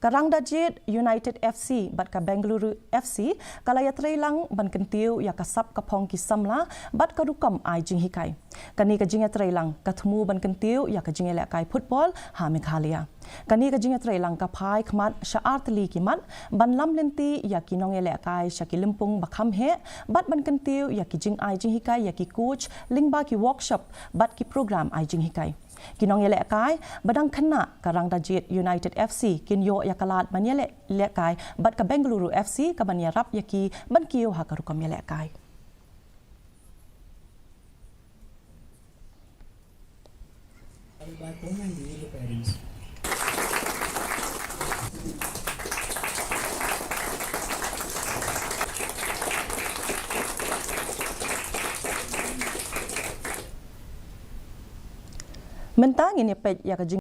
Rangdajied United FC bat ka Bengaluru FC kala Iatreilang ban Kyntiew ya kasap kapong kisamla bat ka rukam ai Jingialehkai. Kani ka Iatreilang katemu ban Kyntiew ya ka Jingialehkai Phutbol ha Meghalaya. Kani ka Iatreilang ka phai khmat syaartli kimat ban lam lenti ya ki Jingialehkai syaki limpung bakham he bat ban Kyntiew ya ki Jingialehkai ya ki coach lingba ki workshop bat ki program ai Jingialehkai. Jingialehkai badang kena ka Rangdajied United FC Kyntiew ya kalat Jingialehkai bat ka Bengaluru FC ka ban yarap ya ki ban kiyo ha ka rukam Jingialehkai. Mentang ini pej ya ka